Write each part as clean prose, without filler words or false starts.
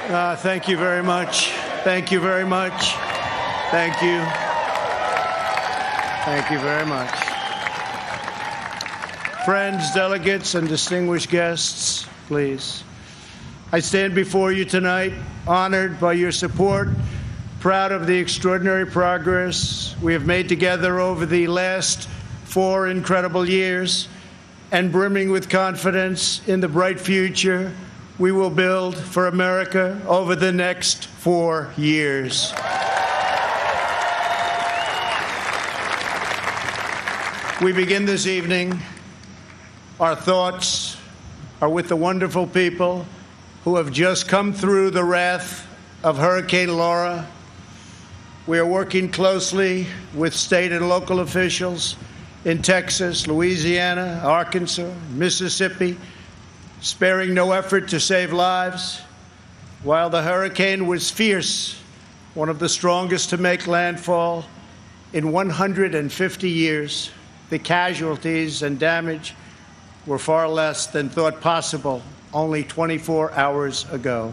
Thank you very much. Thank you very much. Thank you. Thank you very much. Friends, delegates, and distinguished guests, please. I stand before you tonight, honored by your support, proud of the extraordinary progress we have made together over the last 4 incredible years, and brimming with confidence in the bright future we will build for America over the next 4 years. We begin this evening. Our thoughts are with the wonderful people who have just come through the wrath of Hurricane Laura. We are working closely with state and local officials in Texas, Louisiana, Arkansas, Mississippi, sparing no effort to save lives. While the hurricane was fierce, one of the strongest to make landfall in 150 years, the casualties and damage were far less than thought possible only 24 hours ago.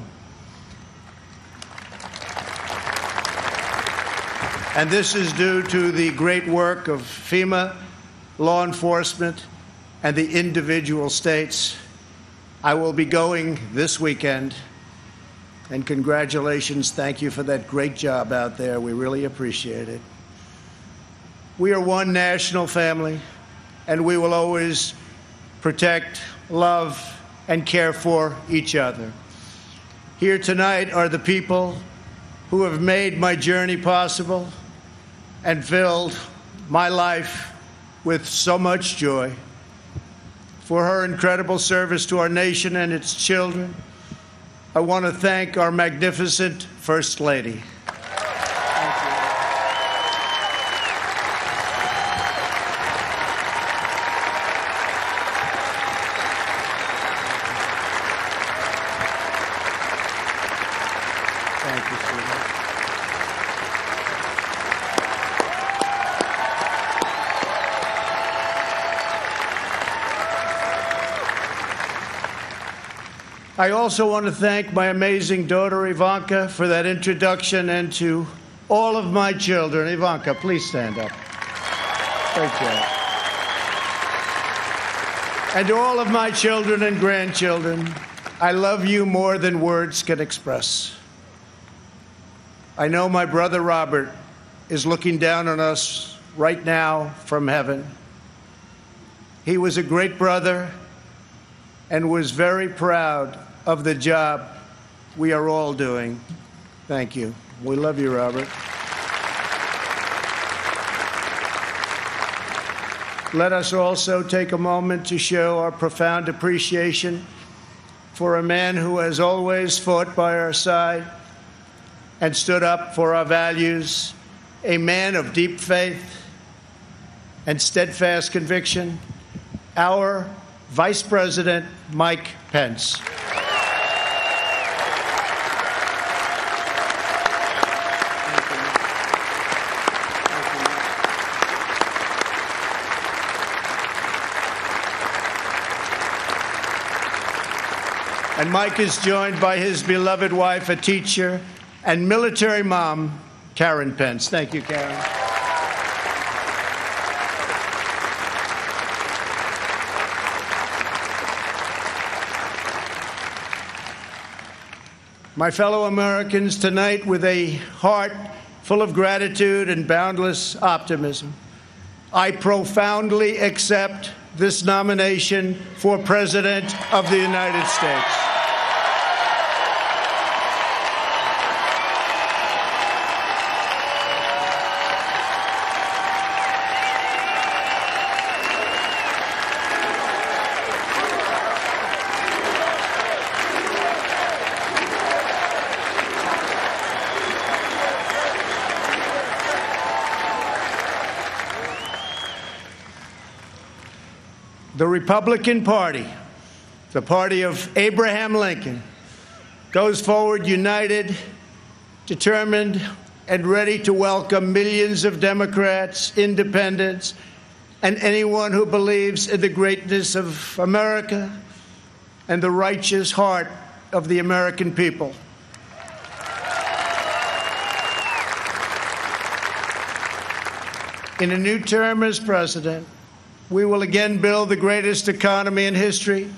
And this is due to the great work of FEMA, law enforcement, and the individual states. I will be going this weekend, and congratulations, thank you for that great job out there. We really appreciate it. We are one national family, and we will always protect, love, and care for each other. Here tonight are the people who have made my journey possible and filled my life with so much joy. For her incredible service to our nation and its children, I want to thank our magnificent First Lady. Thank you, sweetheart. I also want to thank my amazing daughter, Ivanka, for that introduction, and to all of my children. Ivanka, please stand up. Great job. And to all of my children and grandchildren, I love you more than words can express. I know my brother Robert is looking down on us right now from heaven. He was a great brother and was very proud of the job we are all doing. Thank you. We love you, Robert. Let us also take a moment to show our profound appreciation for a man who has always fought by our side and stood up for our values, a man of deep faith and steadfast conviction, our Vice President Mike Pence. And Mike is joined by his beloved wife, a teacher, and military mom, Karen Pence. Thank you, Karen. My fellow Americans, tonight, with a heart full of gratitude and boundless optimism, I profoundly accept this nomination for President of the United States. The Republican Party, the party of Abraham Lincoln, goes forward united, determined, and ready to welcome millions of Democrats, independents, and anyone who believes in the greatness of America and the righteous heart of the American people. In a new term as president, we will again build the greatest economy in history,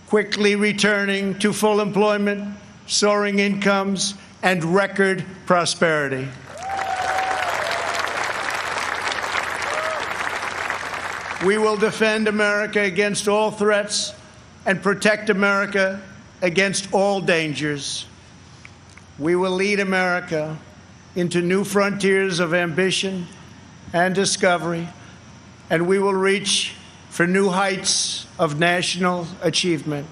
quickly returning to full employment, soaring incomes, and record prosperity. We will defend America against all threats and protect America against all dangers. We will lead America into new frontiers of ambition and discovery, and we will reach for new heights of national achievement.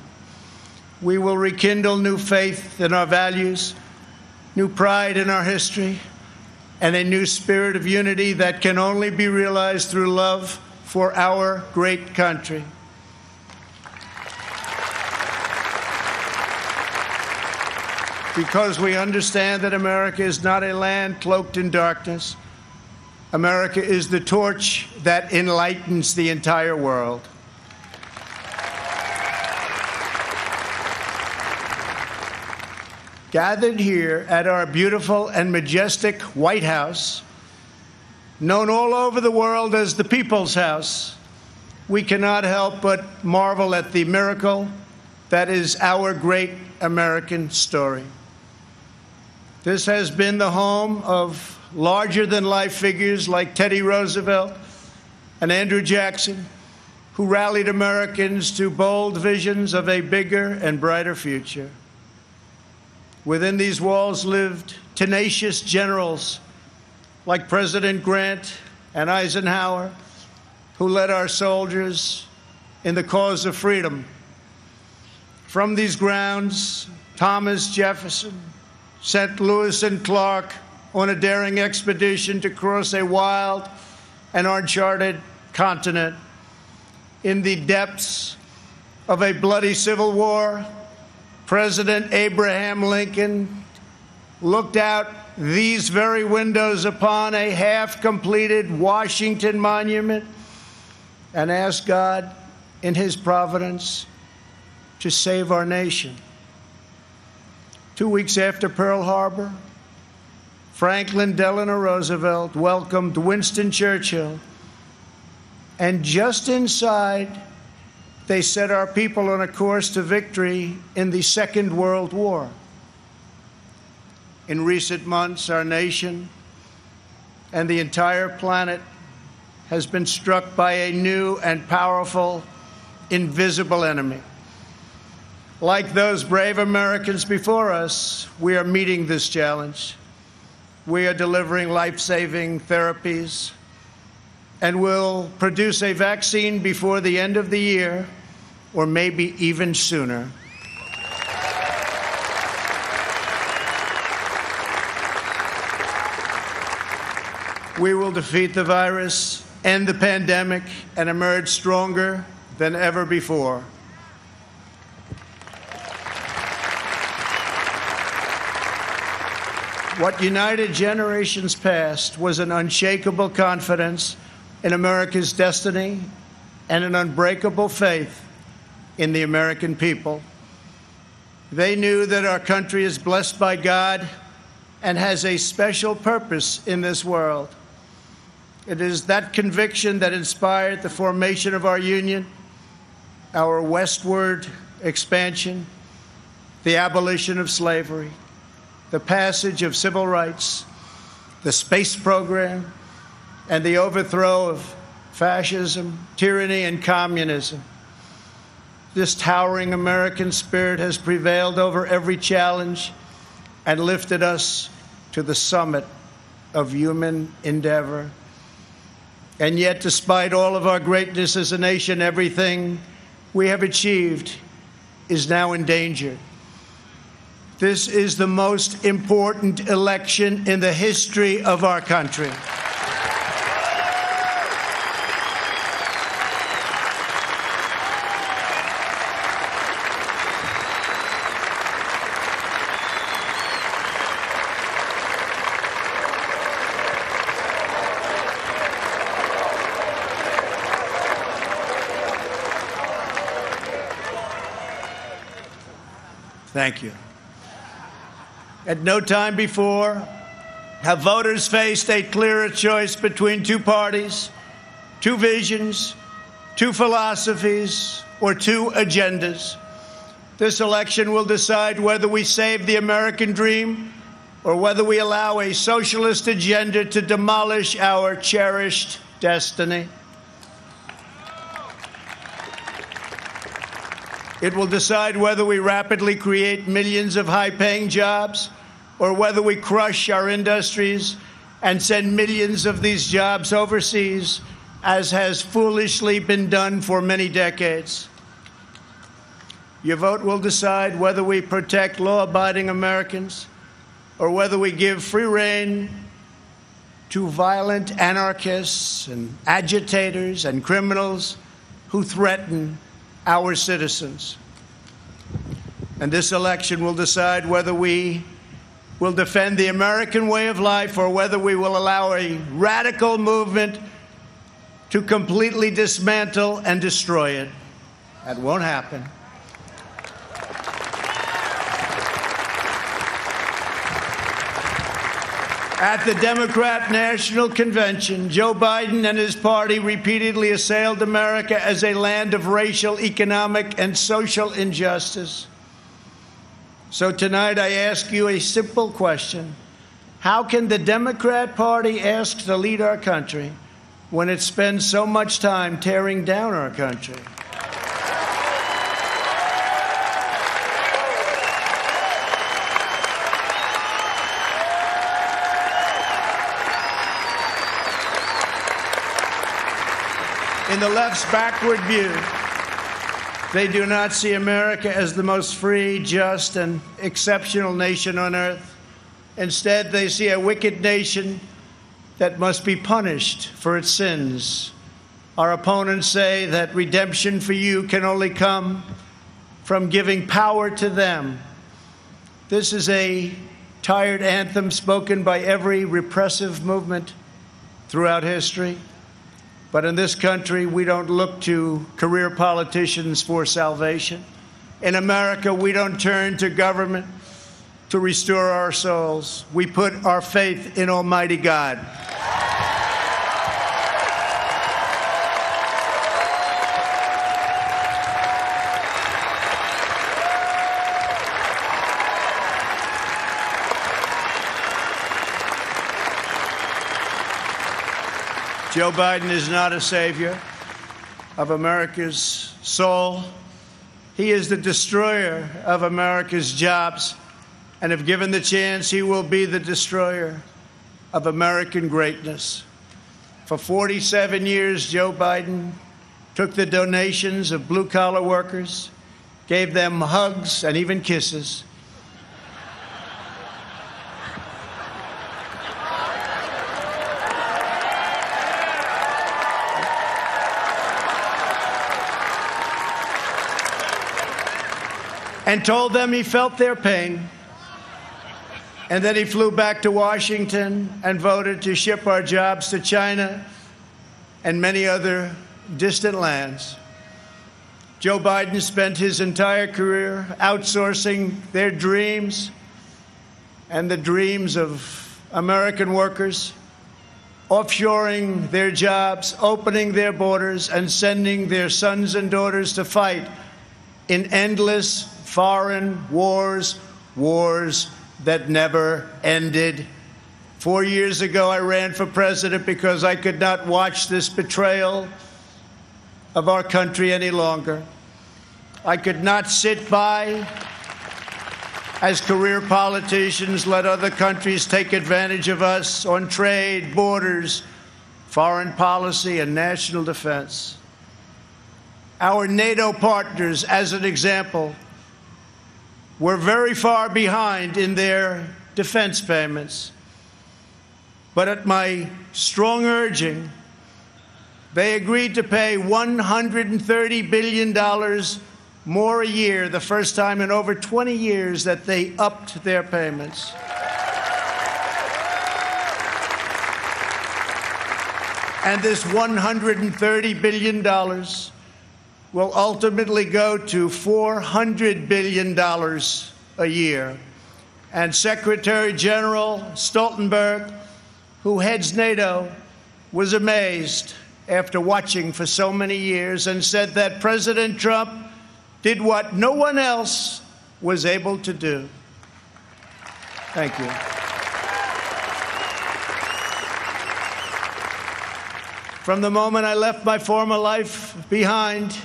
We will rekindle new faith in our values, new pride in our history, and a new spirit of unity that can only be realized through love for our great country. Because we understand that America is not a land cloaked in darkness. America is the torch that enlightens the entire world. Gathered here at our beautiful and majestic White House, known all over the world as the People's House, we cannot help but marvel at the miracle that is our great American story. This has been the home of larger-than-life figures like Teddy Roosevelt and Andrew Jackson, who rallied Americans to bold visions of a bigger and brighter future. Within these walls lived tenacious generals like President Grant and Eisenhower, who led our soldiers in the cause of freedom. From these grounds, Thomas Jefferson sent Lewis and Clark on a daring expedition to cross a wild and uncharted continent. In the depths of a bloody civil war, President Abraham Lincoln looked out these very windows upon a half-completed Washington Monument and asked God, in his providence, to save our nation. 2 weeks after Pearl Harbor, Franklin Delano Roosevelt welcomed Winston Churchill, and just inside, they set our people on a course to victory in the Second World War. In recent months, our nation and the entire planet has been struck by a new and powerful, invisible enemy. Like those brave Americans before us, we are meeting this challenge. We are delivering life-saving therapies and will produce a vaccine before the end of the year, or maybe even sooner. We will defeat the virus, end the pandemic, and emerge stronger than ever before. What united generations past was an unshakable confidence in America's destiny and an unbreakable faith in the American people. They knew that our country is blessed by God and has a special purpose in this world. It is that conviction that inspired the formation of our union, our westward expansion, the abolition of slavery, the passage of civil rights, the space program, and the overthrow of fascism, tyranny, and communism. This towering American spirit has prevailed over every challenge and lifted us to the summit of human endeavor. And yet, despite all of our greatness as a nation, everything we have achieved is now in danger. This is the most important election in the history of our country. Thank you. At no time before have voters faced a clearer choice between two parties, two visions, two philosophies, or two agendas. This election will decide whether we save the American dream or whether we allow a socialist agenda to demolish our cherished destiny. It will decide whether we rapidly create millions of high-paying jobs or whether we crush our industries and send millions of these jobs overseas, as has foolishly been done for many decades. Your vote will decide whether we protect law-abiding Americans or whether we give free rein to violent anarchists and agitators and criminals who threaten our citizens. And this election will decide whether we will defend the American way of life or whether we will allow a radical movement to completely dismantle and destroy it. That won't happen. At the Democrat National Convention, Joe Biden and his party repeatedly assailed America as a land of racial, economic, and social injustice. So tonight I ask you a simple question. How can the Democrat Party ask to lead our country when it spends so much time tearing down our country? In the left's backward view, they do not see America as the most free, just, and exceptional nation on earth. Instead, they see a wicked nation that must be punished for its sins. Our opponents say that redemption for you can only come from giving power to them. This is a tired anthem spoken by every repressive movement throughout history. But in this country, we don't look to career politicians for salvation. In America, we don't turn to government to restore our souls. We put our faith in Almighty God. Joe Biden is not a savior of America's soul. He is the destroyer of America's jobs, and if given the chance, he will be the destroyer of American greatness. For 47 years, Joe Biden took the donations of blue-collar workers, gave them hugs and even kisses, and told them he felt their pain. And then he flew back to Washington and voted to ship our jobs to China and many other distant lands. Joe Biden spent his entire career outsourcing their dreams and the dreams of American workers, offshoring their jobs, opening their borders, and sending their sons and daughters to fight in endless foreign wars, wars that never ended. 4 years ago, I ran for president because I could not watch this betrayal of our country any longer. I could not sit by as career politicians let other countries take advantage of us on trade, borders, foreign policy, and national defense. Our NATO partners, as an example, were very far behind in their defense payments. But at my strong urging, they agreed to pay $130 billion more a year, the first time in over 20 years that they upped their payments. And this $130 billion will ultimately go to $400 billion a year. And Secretary General Stoltenberg, who heads NATO, was amazed after watching for so many years and said that President Trump did what no one else was able to do. Thank you. From the moment I left my former life behind,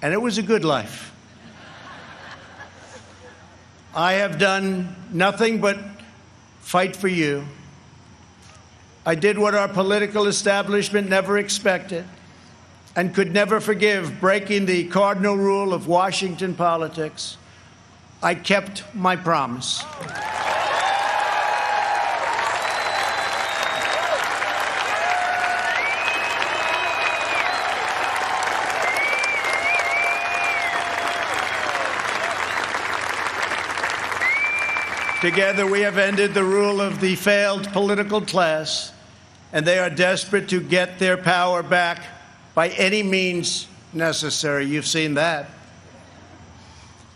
and it was a good life, I have done nothing but fight for you. I did what our political establishment never expected and could never forgive, breaking the cardinal rule of Washington politics. I kept my promise. Together, we have ended the rule of the failed political class, and they are desperate to get their power back by any means necessary. You've seen that.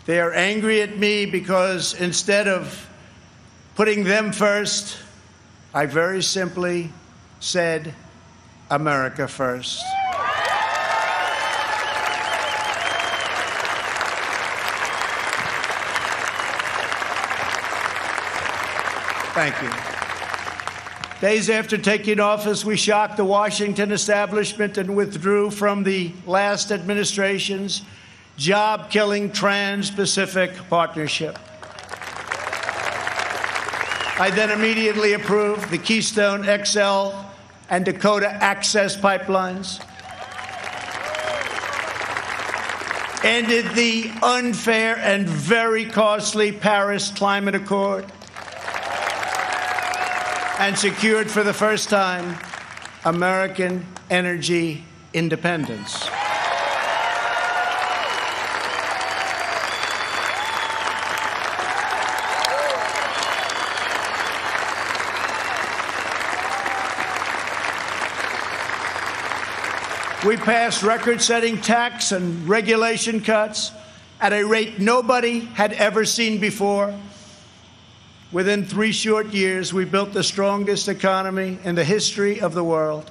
They are angry at me because instead of putting them first, I very simply said, America first. Thank you. Days after taking office, we shocked the Washington establishment and withdrew from the last administration's job-killing Trans-Pacific Partnership. I then immediately approved the Keystone XL and Dakota Access pipelines, ended the unfair and very costly Paris Climate Accord, and secured for the first time American energy independence. We passed record-setting tax and regulation cuts at a rate nobody had ever seen before. Within 3 short years, we built the strongest economy in the history of the world.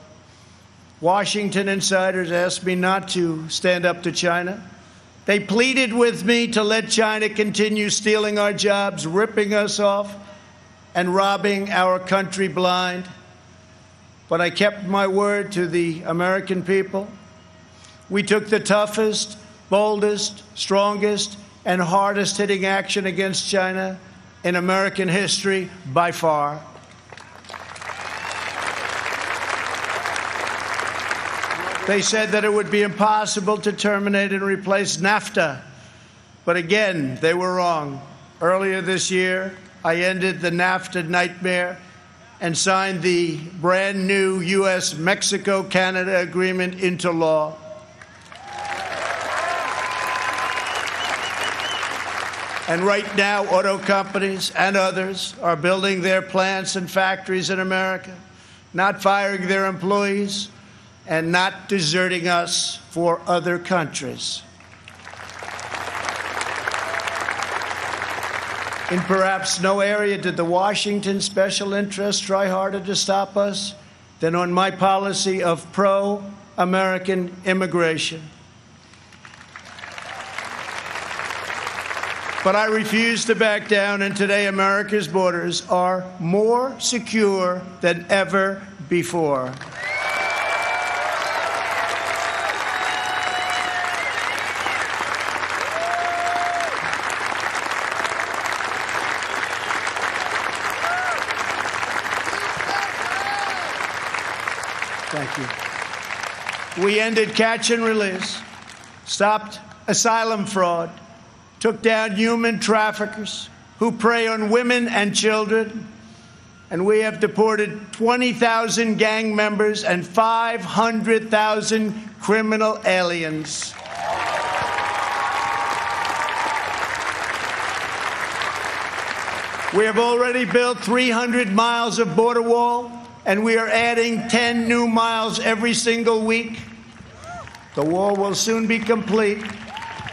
Washington insiders asked me not to stand up to China. They pleaded with me to let China continue stealing our jobs, ripping us off, and robbing our country blind. But I kept my word to the American people. We took the toughest, boldest, strongest, and hardest-hitting action against China in American history by far. They said that it would be impossible to terminate and replace NAFTA. But again, they were wrong. Earlier this year, I ended the NAFTA nightmare and signed the brand new U.S.-Mexico-Canada agreement into law. And right now, auto companies and others are building their plants and factories in America, not firing their employees, and not deserting us for other countries. In perhaps no area did the Washington special interests try harder to stop us than on my policy of pro-American immigration. But I refuse to back down, and today America's borders are more secure than ever before. Thank you. We ended catch and release, stopped asylum fraud, took down human traffickers who prey on women and children, and we have deported 20,000 gang members and 500,000 criminal aliens. We have already built 300 miles of border wall, and we are adding 10 new miles every single week. The wall will soon be complete,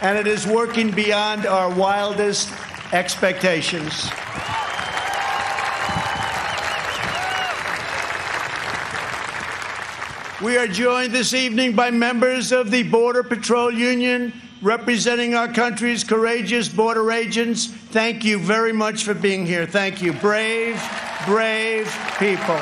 and it is working beyond our wildest expectations. We are joined this evening by members of the Border Patrol Union, representing our country's courageous border agents. Thank you very much for being here. Thank you. Brave, brave people.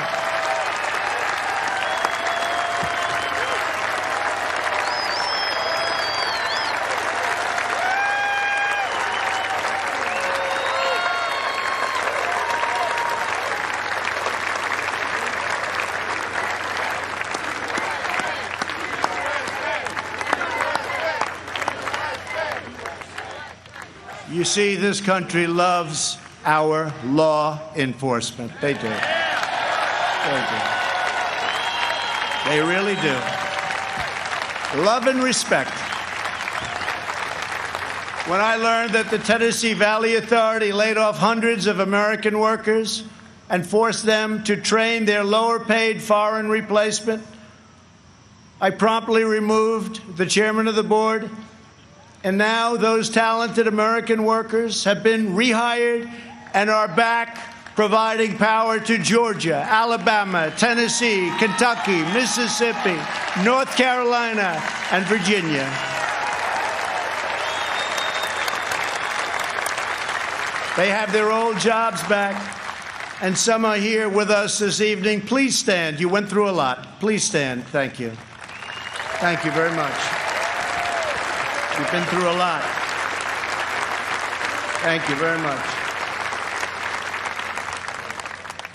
You see, this country loves our law enforcement. They do. They do. They really do. Love and respect. When I learned that the Tennessee Valley Authority laid off hundreds of American workers and forced them to train their lower-paid foreign replacement, I promptly removed the chairman of the board. And now those talented American workers have been rehired and are back providing power to Georgia, Alabama, Tennessee, Kentucky, Mississippi, North Carolina, and Virginia. They have their old jobs back, and some are here with us this evening. Please stand. You went through a lot. Please stand. Thank you. Thank you very much. You've been through a lot. Thank you very much.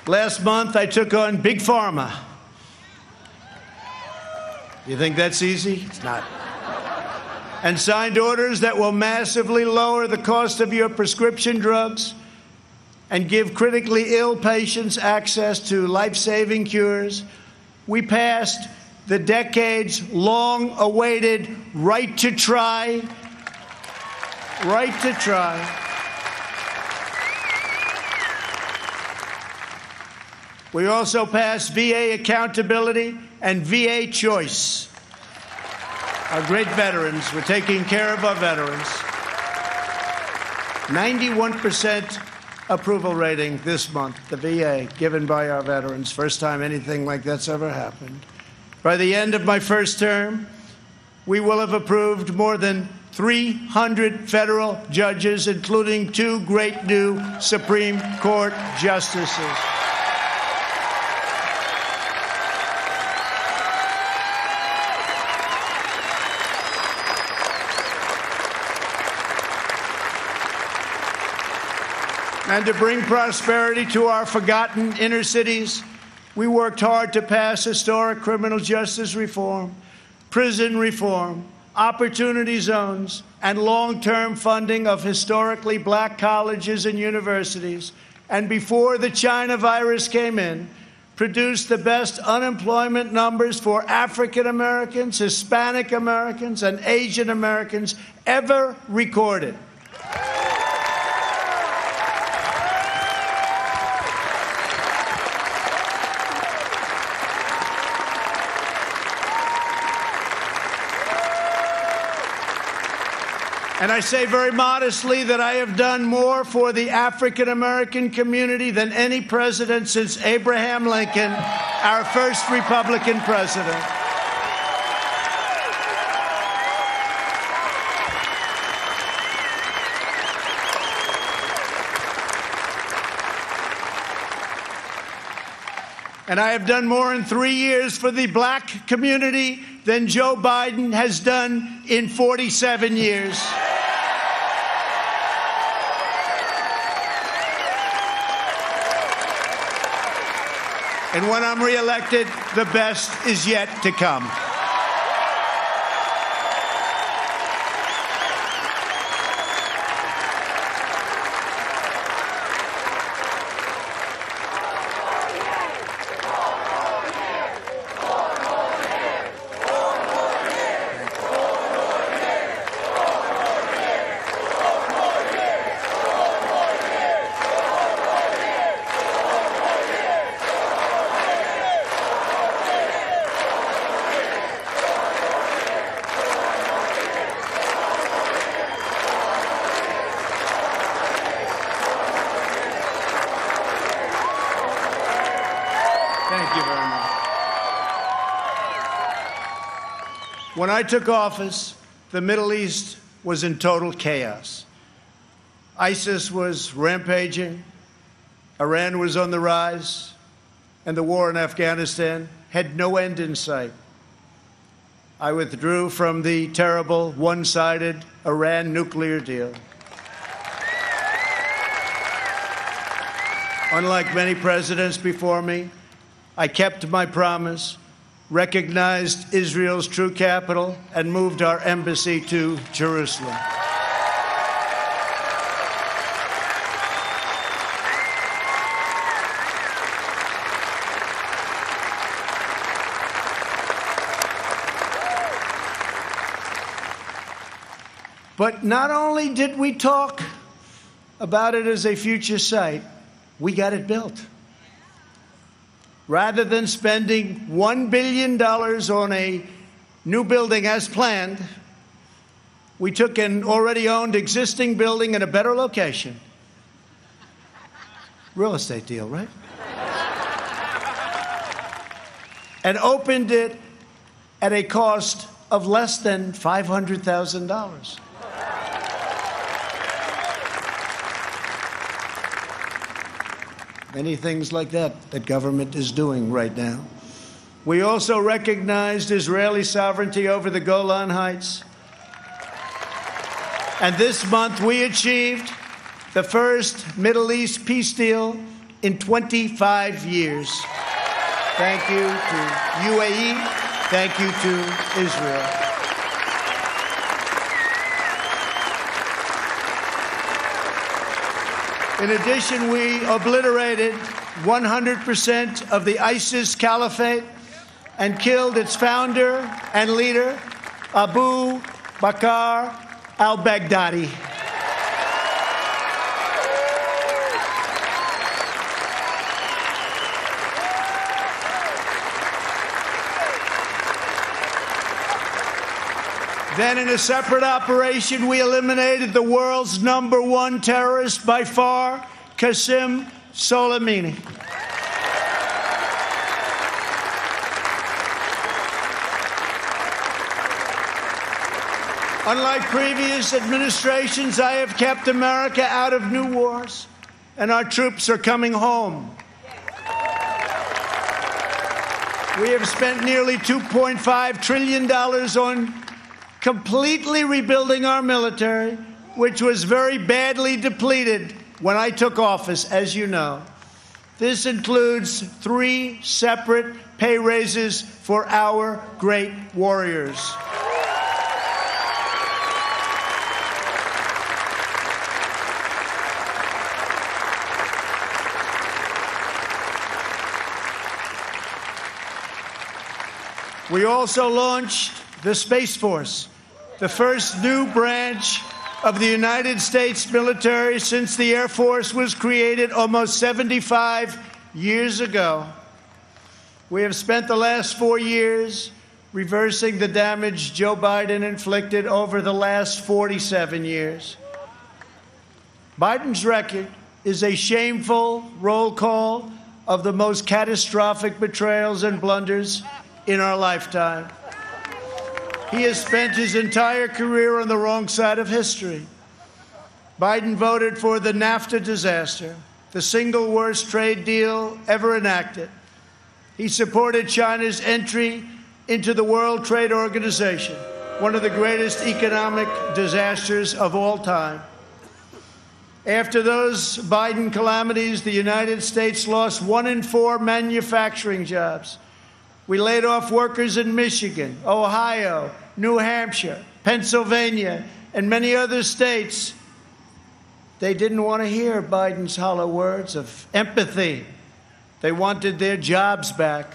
Last month, I took on Big Pharma. You think that's easy? It's not. And signed orders that will massively lower the cost of your prescription drugs and give critically ill patients access to life-saving cures. We passed the decades-long-awaited right to try. We also passed VA accountability and VA choice. Our great veterans, we're taking care of our veterans. 91% approval rating this month, the VA, given by our veterans. First time anything like that's ever happened. By the end of my first term, we will have approved more than 300 federal judges, including 2 great new Supreme Court justices. And to bring prosperity to our forgotten inner cities, we worked hard to pass historic criminal justice reform, prison reform, opportunity zones, and long-term funding of historically black colleges and universities. And before the China virus came in, produced the best unemployment numbers for African Americans, Hispanic Americans, and Asian Americans ever recorded. And I say very modestly that I have done more for the African-American community than any president since Abraham Lincoln, our first Republican president. And I have done more in 3 years for the black community than Joe Biden has done in 47 years. And when I'm reelected, the best is yet to come. When I took office, the Middle East was in total chaos. ISIS was rampaging, Iran was on the rise, and the war in Afghanistan had no end in sight. I withdrew from the terrible one-sided Iran nuclear deal. Unlike many presidents before me, I kept my promise, recognized Israel's true capital, and moved our embassy to Jerusalem. But not only did we talk about it as a future site, we got it built. Rather than spending $1 billion on a new building as planned, we took an already owned existing building in a better location. Real estate deal, right? And opened it at a cost of less than $500,000. Many things like that government is doing right now. We also recognized Israeli sovereignty over the Golan Heights. And this month we achieved the first Middle East peace deal in 25 years. Thank you to UAE. Thank you to Israel. In addition, we obliterated 100% of the ISIS caliphate and killed its founder and leader, Abu Bakr al-Baghdadi. Then, in a separate operation, we eliminated the world's #1 terrorist by far, Qasem Soleimani. Unlike previous administrations, I have kept America out of new wars, and our troops are coming home. We have spent nearly $2.5 trillion on completely rebuilding our military, which was very badly depleted when I took office, as you know. This includes 3 separate pay raises for our great warriors. We also launched the Space Force, the first new branch of the United States military since the Air Force was created almost 75 years ago. We have spent the last 4 years reversing the damage Joe Biden inflicted over the last 47 years. Biden's record is a shameful roll call of the most catastrophic betrayals and blunders in our lifetime. He has spent his entire career on the wrong side of history. Biden voted for the NAFTA disaster, the single worst trade deal ever enacted. He supported China's entry into the World Trade Organization, one of the greatest economic disasters of all time. After those Biden calamities, the United States lost 1 in 4 manufacturing jobs. We laid off workers in Michigan, Ohio, New Hampshire, Pennsylvania, and many other states. They didn't want to hear Biden's hollow words of empathy. They wanted their jobs back.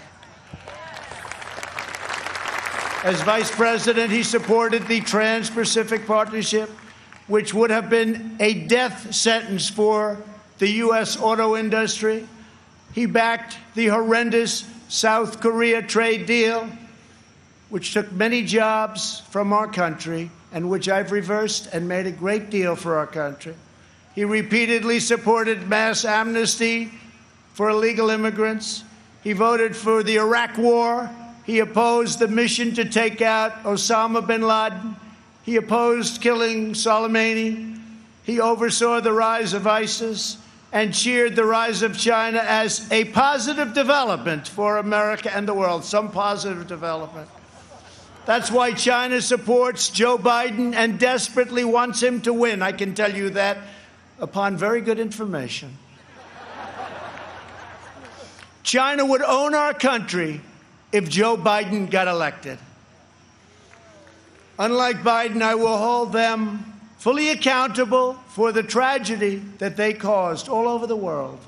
As vice president, he supported the Trans-Pacific Partnership, which would have been a death sentence for the U.S. auto industry. He backed the horrendous South Korea trade deal, which took many jobs from our country and which I've reversed and made a great deal for our country. He repeatedly supported mass amnesty for illegal immigrants. He voted for the Iraq War He opposed the mission to take out Osama bin Laden. He opposed killing Soleimani. He oversaw the rise of ISIS and cheered the rise of China as a positive development for America and the world, some positive development. That's why China supports Joe Biden and desperately wants him to win. I can tell you that upon very good information. China would own our country if Joe Biden got elected. Unlike Biden, I will hold them fully accountable for the tragedy that they caused all over the world.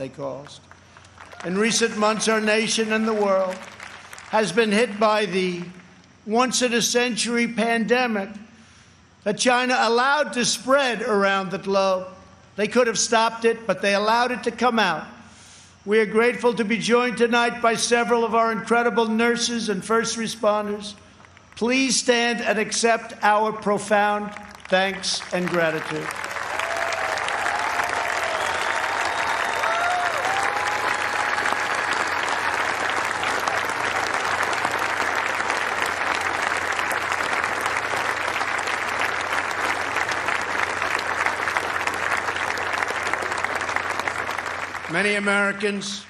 In recent months, our nation and the world has been hit by the once-in-a-century pandemic that China allowed to spread around the globe. They could have stopped it, but they allowed it to come out. We are grateful to be joined tonight by several of our incredible nurses and first responders. Please stand and accept our profound thanks and gratitude. Many Americans,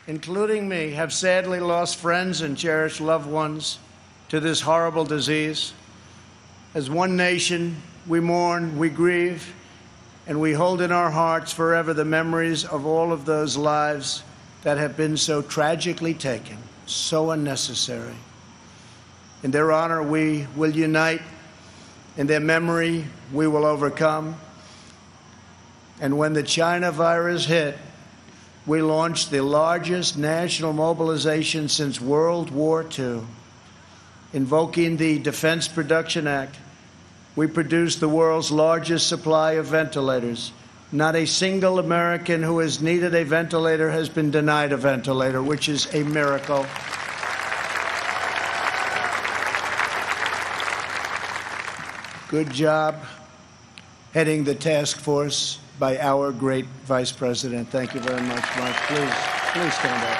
including me, have sadly lost friends and cherished loved ones to this horrible disease. As one nation, we mourn, we grieve, and we hold in our hearts forever the memories of all of those lives that have been so tragically taken, so unnecessary. In their honor, we will unite. In their memory, we will overcome. And when the China virus hit, we launched the largest national mobilization since World War II. Invoking the Defense Production Act, we produced the world's largest supply of ventilators. Not a single American who has needed a ventilator has been denied a ventilator, which is a miracle. Good job heading the task force by our great Vice President. Thank you very much, Mark. Please stand up.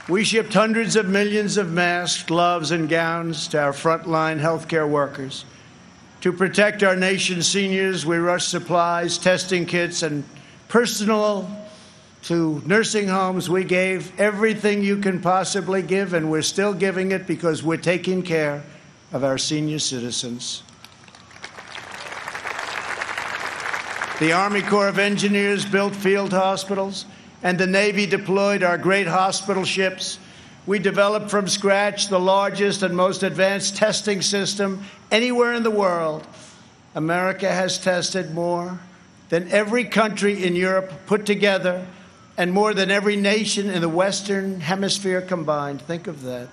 We shipped hundreds of millions of masks, gloves, and gowns to our frontline healthcare workers. To protect our nation's seniors, we rushed supplies, testing kits, and personal to nursing homes. We gave everything you can possibly give, and we're still giving it because we're taking care of our senior citizens. The Army Corps of Engineers built field hospitals, and the Navy deployed our great hospital ships. We developed from scratch the largest and most advanced testing system anywhere in the world. America has tested more than every country in Europe put together, and more than every nation in the Western Hemisphere combined. Think of that.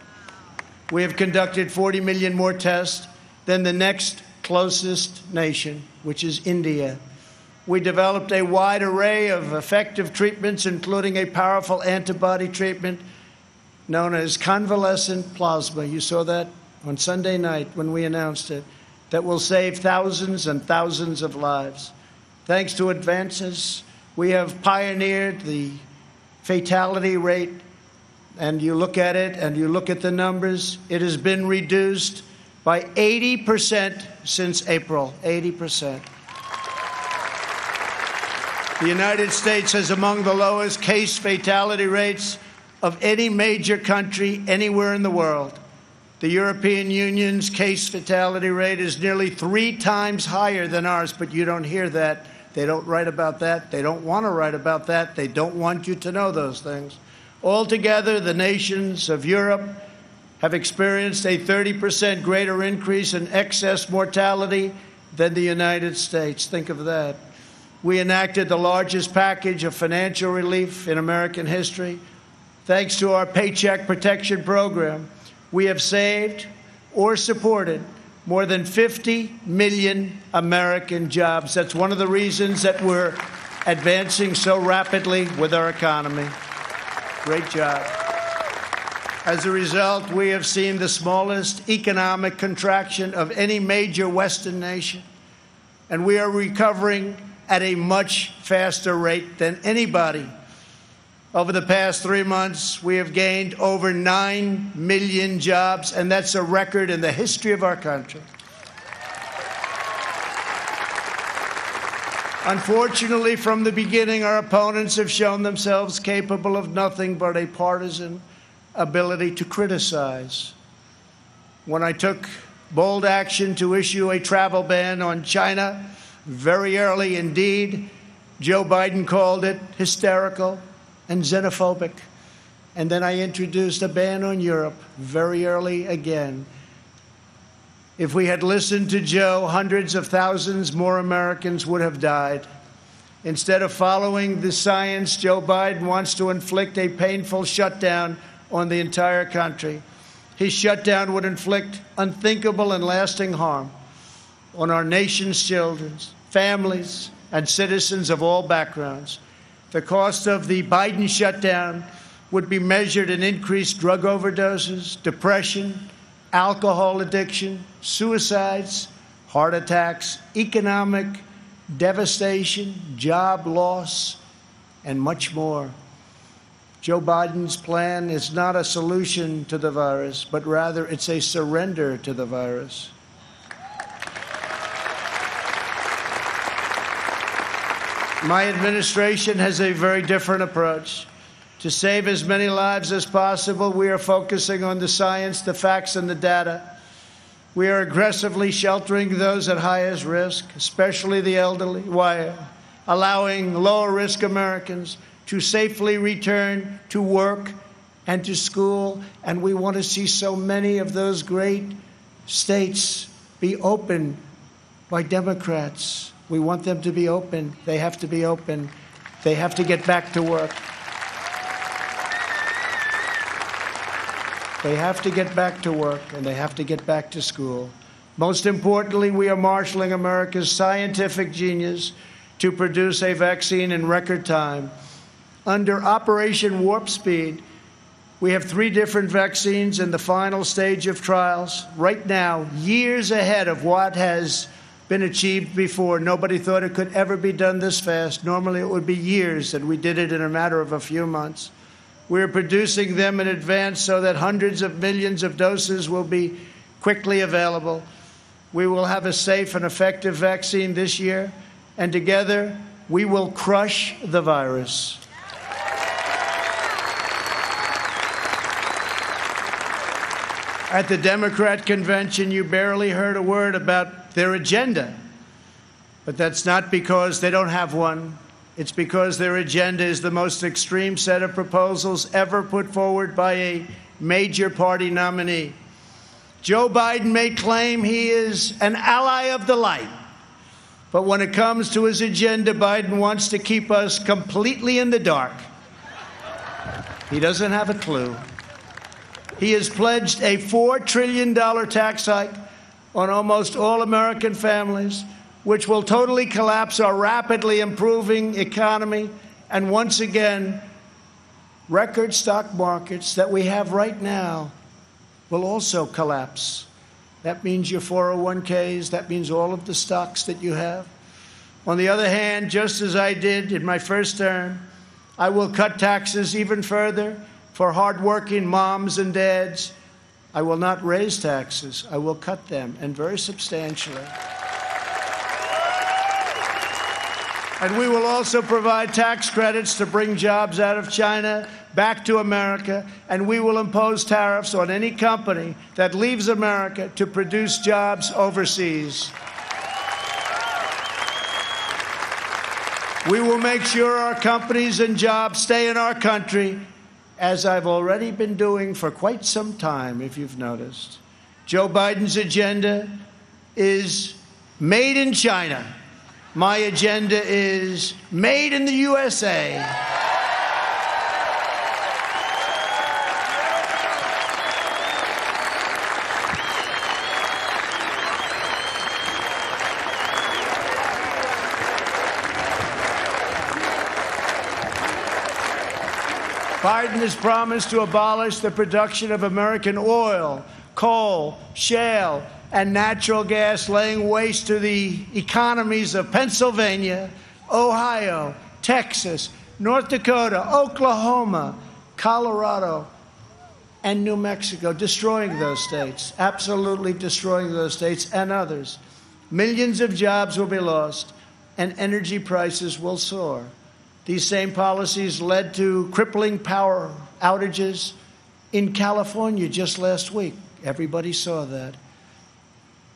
We have conducted 40 million more tests than the next closest nation, which is India. We developed a wide array of effective treatments, including a powerful antibody treatment known as convalescent plasma. You saw that on Sunday night when we announced it, that will save thousands and thousands of lives. Thanks to advances, we have pioneered the fatality rate, and you look at it and you look at the numbers, it has been reduced by 80% since April, 80%. The United States has among the lowest case fatality rates of any major country anywhere in the world. The European Union's case fatality rate is nearly 3 times higher than ours, but you don't hear that. They don't write about that. They don't want to write about that. They don't want you to know those things. Altogether, the nations of Europe have experienced a 30% greater increase in excess mortality than the United States. Think of that. We enacted the largest package of financial relief in American history. Thanks to our Paycheck Protection Program, we have saved or supported more than 50 million American jobs. That's one of the reasons that we're advancing so rapidly with our economy. Great job. As a result, we have seen the smallest economic contraction of any major Western nation, and we are recovering at a much faster rate than anybody. Over the past 3 months, we have gained over 9 million jobs, and that's a record in the history of our country. Unfortunately, from the beginning, our opponents have shown themselves capable of nothing but a partisan ability to criticize. When I took bold action to issue a travel ban on China very early indeed, Joe Biden called it hysterical and xenophobic. And then I introduced a ban on Europe very early again. If we had listened to Joe, hundreds of thousands more Americans would have died. Instead of following the science, Joe Biden wants to inflict a painful shutdown on the entire country. His shutdown would inflict unthinkable and lasting harm on our nation's children, families, and citizens of all backgrounds. The cost of the Biden shutdown would be measured in increased drug overdoses, depression, alcohol addiction, suicides, heart attacks, economic devastation, job loss, and much more. Joe Biden's plan is not a solution to the virus, but rather it's a surrender to the virus. My administration has a very different approach. To save as many lives as possible, we are focusing on the science, the facts, and the data. We are aggressively sheltering those at highest risk, especially the elderly, while allowing lower-risk Americans to safely return to work and to school. And we want to see so many of those great states be open by Democrats. We want them to be open. They have to be open. They have to get back to work. They have to get back to work, and they have to get back to school. Most importantly, we are marshaling America's scientific genius to produce a vaccine in record time. Under Operation Warp Speed, we have 3 different vaccines in the final stage of trials. Right now, years ahead of what has been achieved before. Nobody thought it could ever be done this fast. Normally, it would be years, and we did it in a matter of a few months. We're producing them in advance so that hundreds of millions of doses will be quickly available. We will have a safe and effective vaccine this year, and together we will crush the virus. At the Democrat convention, you barely heard a word about their agenda. But that's not because they don't have one. It's because their agenda is the most extreme set of proposals ever put forward by a major party nominee. Joe Biden may claim he is an ally of the light, but when it comes to his agenda, Biden wants to keep us completely in the dark. He doesn't have a clue. He has pledged a $4 trillion tax hike on almost all American families, which will totally collapse our rapidly improving economy, and once again, record stock markets that we have right now will also collapse. That means your 401ks, that means all of the stocks that you have. On the other hand, just as I did in my first term, I will cut taxes even further for hardworking moms and dads. I will not raise taxes. I will cut them, and very substantially. And we will also provide tax credits to bring jobs out of China back to America, and we will impose tariffs on any company that leaves America to produce jobs overseas. We will make sure our companies and jobs stay in our country, as I've already been doing for quite some time, if you've noticed. Joe Biden's agenda is made in China. My agenda is made in the USA. Biden has promised to abolish the production of American oil, coal, shale, and natural gas, laying waste to the economies of Pennsylvania, Ohio, Texas, North Dakota, Oklahoma, Colorado, and New Mexico, destroying those states, absolutely destroying those states and others. Millions of jobs will be lost, and energy prices will soar. These same policies led to crippling power outages in California just last week. Everybody saw that.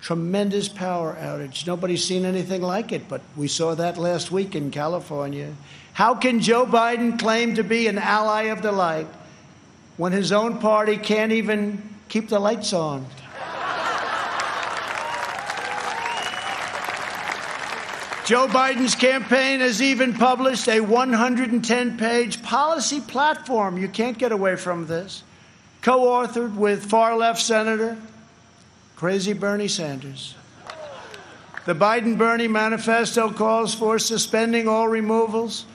Tremendous power outage. Nobody's seen anything like it, but we saw that last week in California. How can Joe Biden claim to be an ally of the light when his own party can't even keep the lights on? Joe Biden's campaign has even published a 110-page policy platform. You can't get away from this. Co-authored with far-left Senator Crazy Bernie Sanders. The Biden-Bernie manifesto calls for suspending all removals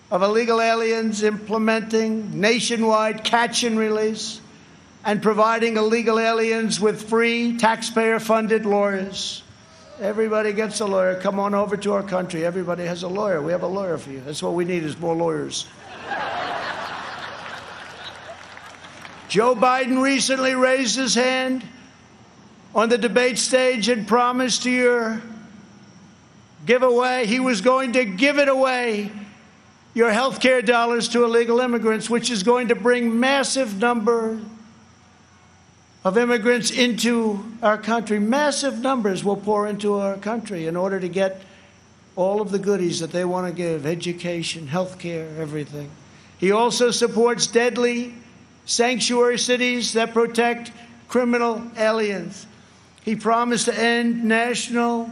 of illegal aliens, implementing nationwide catch and release, and providing illegal aliens with free, taxpayer-funded lawyers. Everybody gets a lawyer. Come on over to our country. Everybody has a lawyer. We have a lawyer for you. That's what we need is more lawyers. Joe Biden recently raised his hand on the debate stage and promised to your giveaway, he was going to give it away, your health care dollars to illegal immigrants, which is going to bring massive number of immigrants into our country. Massive numbers will pour into our country in order to get all of the goodies that they want to give, education, health care, everything. He also supports deadly sanctuary cities that protect criminal aliens. He promised to end national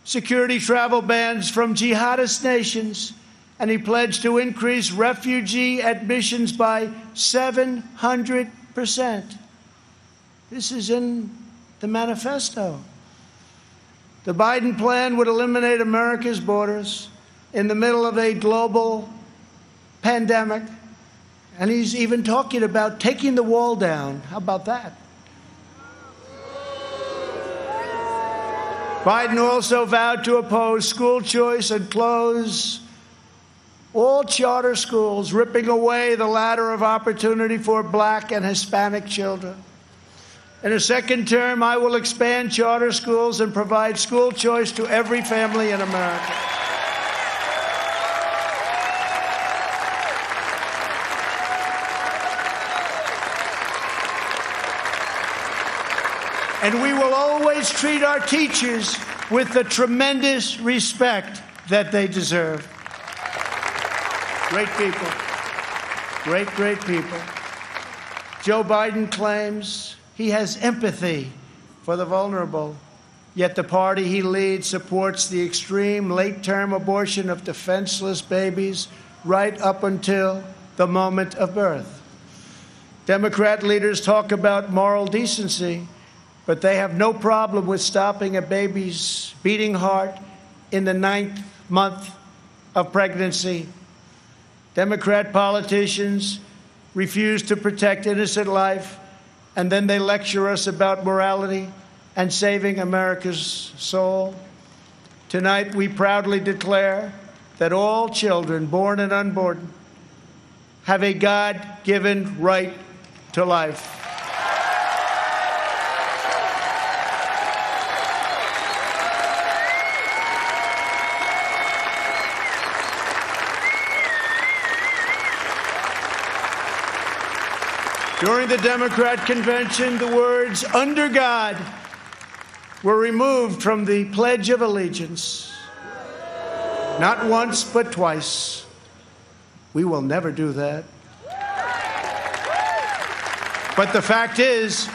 security travel bans from jihadist nations, and he pledged to increase refugee admissions by 700%. This is in the manifesto. The Biden plan would eliminate America's borders in the middle of a global pandemic, and he's even talking about taking the wall down. How about that? Biden also vowed to oppose school choice and close all charter schools, ripping away the ladder of opportunity for Black and Hispanic children. In a second term, I will expand charter schools and provide school choice to every family in America. And we will always treat our teachers with the tremendous respect that they deserve. Great people. Great, great people. Joe Biden claims he has empathy for the vulnerable, yet the party he leads supports the extreme late-term abortion of defenseless babies right up until the moment of birth. Democrat leaders talk about moral decency, but they have no problem with stopping a baby's beating heart in the 9th month of pregnancy. Democrat politicians refuse to protect innocent life, and then they lecture us about morality and saving America's soul. Tonight, we proudly declare that all children, born and unborn, have a God-given right to life. During the Democrat convention, the words "under God" were removed from the Pledge of Allegiance. Not once, but twice. We will never do that. But the fact is,